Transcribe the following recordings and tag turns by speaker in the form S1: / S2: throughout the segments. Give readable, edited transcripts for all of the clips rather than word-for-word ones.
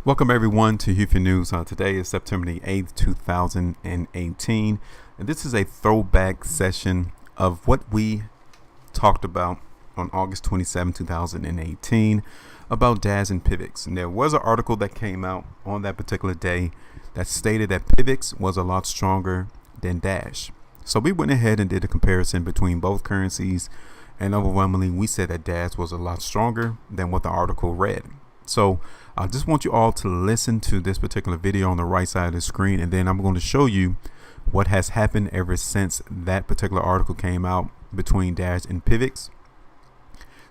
S1: Welcome everyone to HueFin News. Today is September the 8th, 2018, and this is a throwback session of what we talked about on August 27, 2018 about DASH and PIVX. And there was an article that came out on that particular day that stated that PIVX was a lot stronger than DASH. So we went ahead and did a comparison between both currencies, and overwhelmingly we said that DASH was a lot stronger than what the article read. So I just want you all to listen to this particular video on the right side of the screen, and then I'm going to show you what has happened ever since that particular article came out between DASH and PIVX,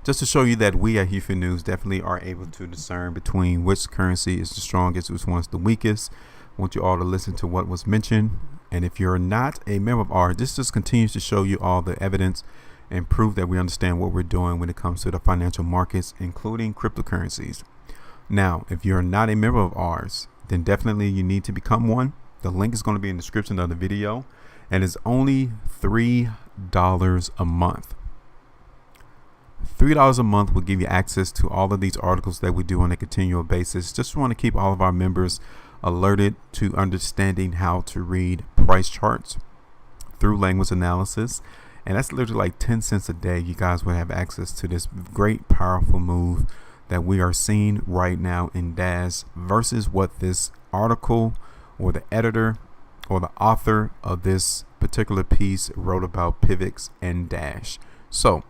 S1: just to show you that we at HueFin News definitely are able to discern between which currency is the strongest, which one's the weakest. I want you all to listen to what was mentioned, and if you're not a member of ours, this just continues to show you all the evidence and proof that we understand what we're doing when it comes to the financial markets, including cryptocurrencies. Now, if you're not a member of ours, then definitely you need to become one. The link is going to be in the description of the video, and it's only $3 a month. $3 a month will give you access to all of these articles that we do on a continual basis. Just want to keep all of our members alerted to understanding how to read price charts through language analysis. And that's literally like 10 cents a day. You guys will have access to this great, powerful move that we are seeing right now in DASH versus what this article or the editor or the author of this particular piece wrote about PIVX and DASH. So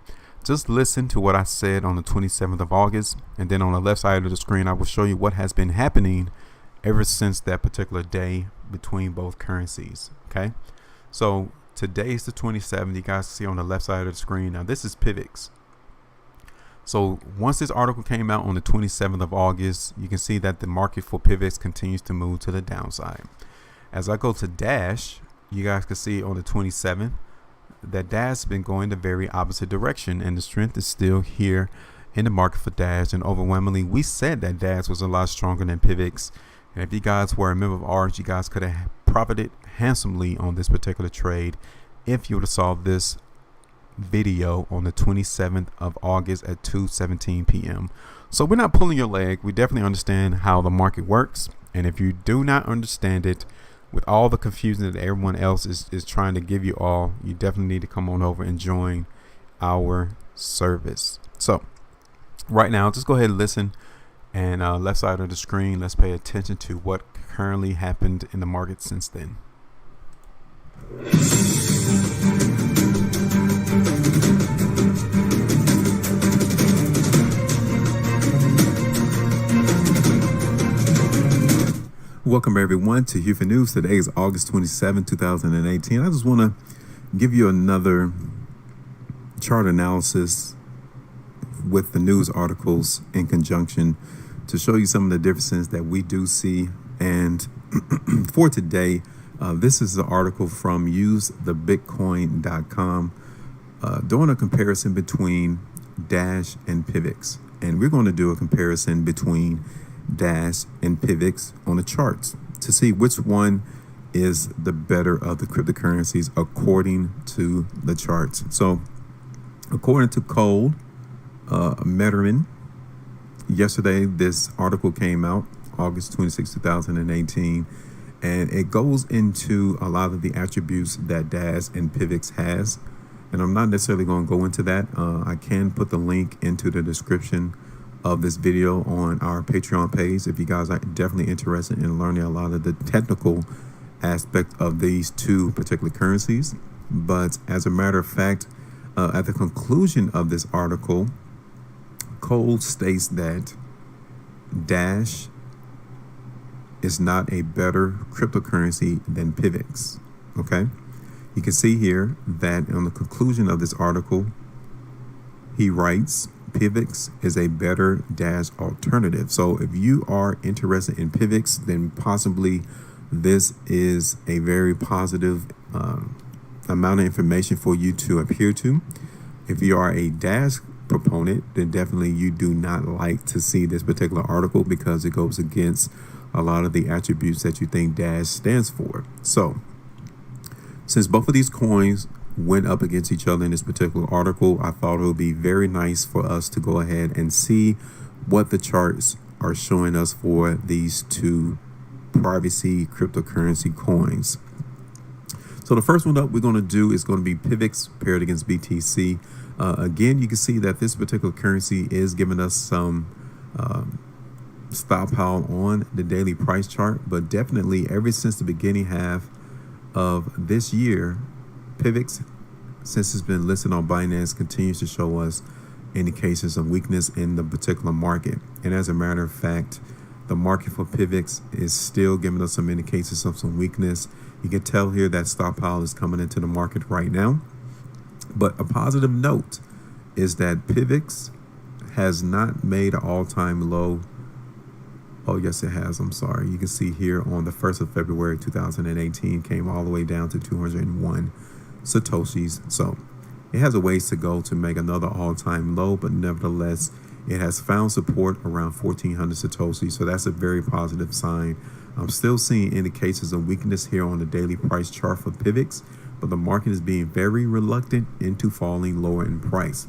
S1: just listen to what I said on the 27th of August, and then on the left side of the screen I will show you what has been happening ever since that particular day between both currencies. Okay, so today is the 27th. You guys see on the left side of the screen. Now this is PIVX. So once this article came out on the 27th of August, you can see that the market for PIVX continues to move to the downside. As I go to DASH, you guys can see on the 27th that DASH has been going the very opposite direction, and the strength is still here in the market for DASH. And overwhelmingly, we said that DASH was a lot stronger than PIVX. And if you guys were a member of ours, you guys could have profited handsomely on this particular trade if you would have saw this video on the 27th of August at 2:17 p.m. So we're not pulling your leg. We definitely understand how the market works, and if you do not understand it with all the confusion that everyone else is trying to give you all, you definitely need to come on over and join our service. So right now, just go ahead and listen, and left side of the screen, let's pay attention to what currently happened in the market since then. Welcome everyone to HueFin News. Today is August 27, 2018. I just want to give you another chart analysis with the news articles in conjunction to show you some of the differences that we do see. And for today, this is the article from usethebitcoin.com doing a comparison between DASH and PIVX. And we're going to do a comparison between DASH and PIVX on the charts to see which one is the better of the cryptocurrencies according to the charts. So according to Cole Metterman, yesterday this article came out August 26, 2018, and it goes into a lot of the attributes that DASH and PIVX has, and I'm not necessarily going to go into that. I can put the link into the description of this video on our Patreon page if you guys are definitely interested in learning a lot of the technical aspect of these two particular currencies. But as a matter of fact, at the conclusion of this article, Cole states that DASH is not a better cryptocurrency than PIVX. Okay, you can see here that on the conclusion of this article, he writes, PIVX is a better DASH alternative. So if you are interested in PIVX, then possibly this is a very positive amount of information for you to adhere to. If you are a DASH proponent, then definitely you do not like to see this particular article because it goes against a lot of the attributes that you think DASH stands for. So since both of these coins went up against each other in this particular article, I thought it would be very nice for us to go ahead and see what the charts are showing us for these two privacy cryptocurrency coins. So the first one up we're going to do is going to be PIVX paired against BTC. Again, you can see that this particular currency is giving us some stockpile on the daily price chart, but definitely ever since the beginning half of this year, PIVX, since it's been listed on Binance, continues to show us indications of weakness in the particular market. And as a matter of fact, the market for PIVX is still giving us some indications of some weakness. You can tell here that stockpile is coming into the market right now. But a positive note is that PIVX has not made an all-time low. Oh, yes, it has. I'm sorry. You can see here on the 1st of February 2018 came all the way down to 201 Satoshis. So it has a ways to go to make another all-time low, but nevertheless, it has found support around 1,400 Satoshis. So that's a very positive sign. I'm still seeing indications of weakness here on the daily price chart for PIVX, but the market is being very reluctant into falling lower in price.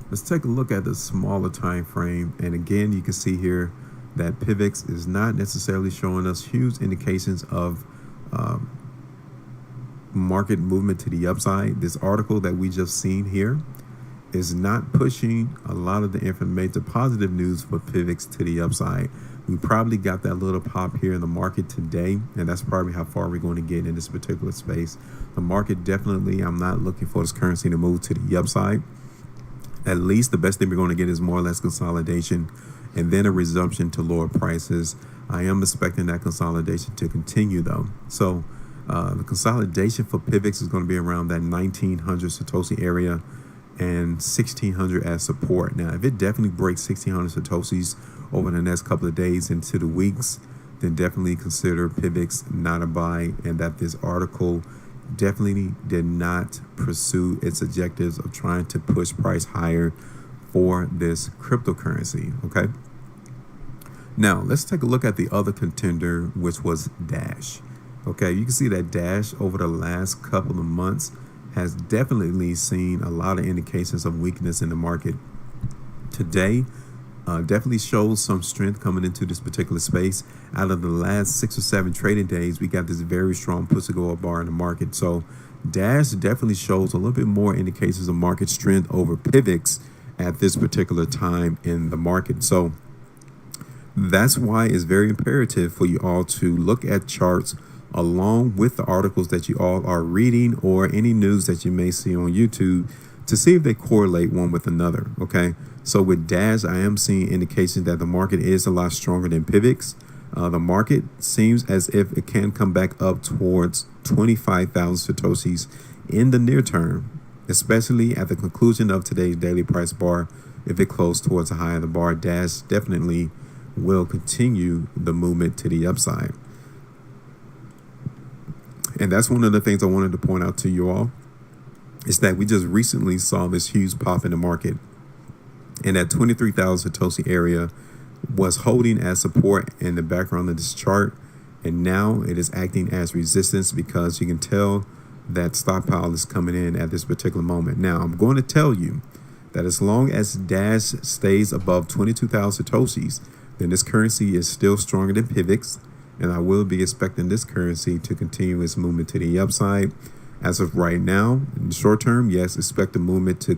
S1: Let's take a look at the smaller time frame. And again, you can see here that PIVX is not necessarily showing us huge indications of market movement to the upside. This article that we just seen here is not pushing a lot of the information, the positive news for PIVX to the upside. We probably got that little pop here in the market today, and that's probably how far we're going to get in this particular space. The market definitely, I'm not looking for this currency to move to the upside. At least the best thing we're going to get is more or less consolidation and then a resumption to lower prices. I am expecting that consolidation to continue though. So the consolidation for PIVX is going to be around that 1,900 Satoshi area and 1,600 as support. Now, if it definitely breaks 1,600 Satoshis over the next couple of days into the weeks, then definitely consider PIVX not a buy, and that this article definitely did not pursue its objectives of trying to push price higher for this cryptocurrency. Okay. Now let's take a look at the other contender, which was Dash. Okay, you can see that Dash over the last couple of months has definitely seen a lot of indications of weakness in the market. Today definitely shows some strength coming into this particular space. Out of the last 6 or 7 trading days, we got this very strong push to go bar in the market. So Dash definitely shows a little bit more indications of market strength over PIVX at this particular time in the market. So that's why it's very imperative for you all to look at charts along with the articles that you all are reading or any news that you may see on YouTube to see if they correlate one with another. Okay, so with Dash, I am seeing indications that the market is a lot stronger than PIVX. The market seems as if it can come back up towards 25,000 Satoshis in the near term, especially at the conclusion of today's daily price bar. If it closed towards the high of the bar, Dash definitely will continue the movement to the upside. And that's one of the things I wanted to point out to you all, is that we just recently saw this huge pop in the market, and that 23,000 Satoshi area was holding as support in the background of this chart, and now it is acting as resistance because you can tell that stockpile is coming in at this particular moment. Now, I'm going to tell you that as long as Dash stays above 22,000 Satoshis, then this currency is still stronger than PIVX, and I will be expecting this currency to continue its movement to the upside. As of right now, in the short term, yes, expect the movement for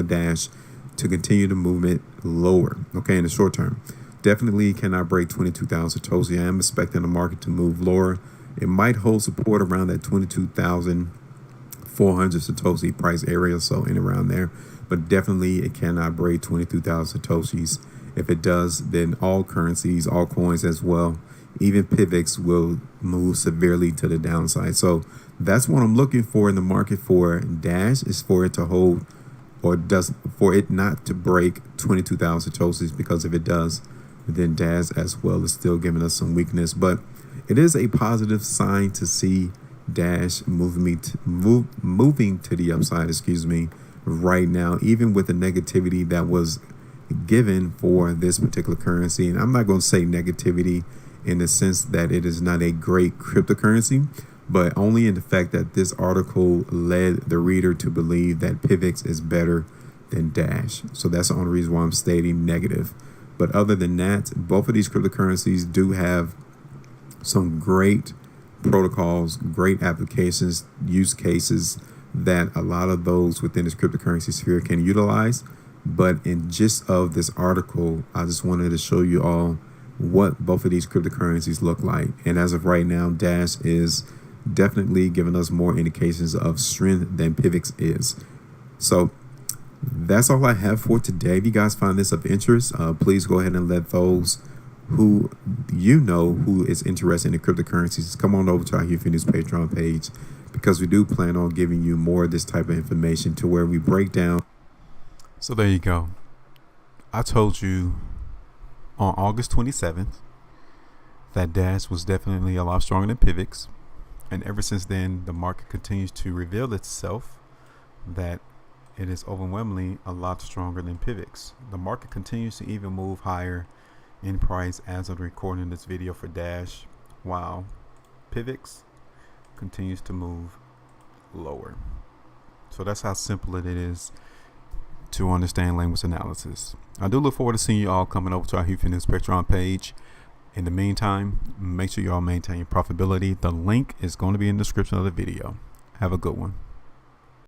S1: Dash to continue the movement lower. Okay, in the short term, definitely cannot break 22,000 Satoshi. I am expecting the market to move lower. It might hold support around that 22,400 Satoshi price area, so in around there. But definitely it cannot break 22,000 Satoshis. If it does, then all currencies, all coins as well, even PIVX will move severely to the downside. So that's what I'm looking for in the market for Dash, is for it to hold, or for it not to break 22,000 Satoshis, because if it does, then Dash as well is still giving us some weakness. But it is a positive sign to see Dash moving to the upside, right now, even with the negativity that was given for this particular currency. And I'm not going to say negativity in the sense that it is not a great cryptocurrency, but only in the fact that this article led the reader to believe that PIVX is better than Dash. So that's the only reason why I'm stating negative. But other than that, both of these cryptocurrencies do have some great protocols, great applications, use cases that a lot of those within this cryptocurrency sphere can utilize. But in gist of this article, I just wanted to show you all what both of these cryptocurrencies look like. And as of right now, Dash is definitely giving us more indications of strength than PIVX is. So that's all I have for today. If you guys find this of interest, please go ahead and let those who you know who is interested in cryptocurrencies come on over to our HueFin News Patreon page, because we do plan on giving you more of this type of information to where we break down. So there you go. I told you on August 27th that Dash was definitely a lot stronger than PIVX, and ever since then the market continues to reveal itself that it is overwhelmingly a lot stronger than PIVX. The market continues to even move higher in price as of recording this video for Dash, while PIVX continues to move lower. So that's how simple it is to understand language analysis. I do look forward to seeing you all coming over to our HueFin News Patreon page. In the meantime, make sure you all maintain your profitability. The link is going to be in the description of the video. Have a good one.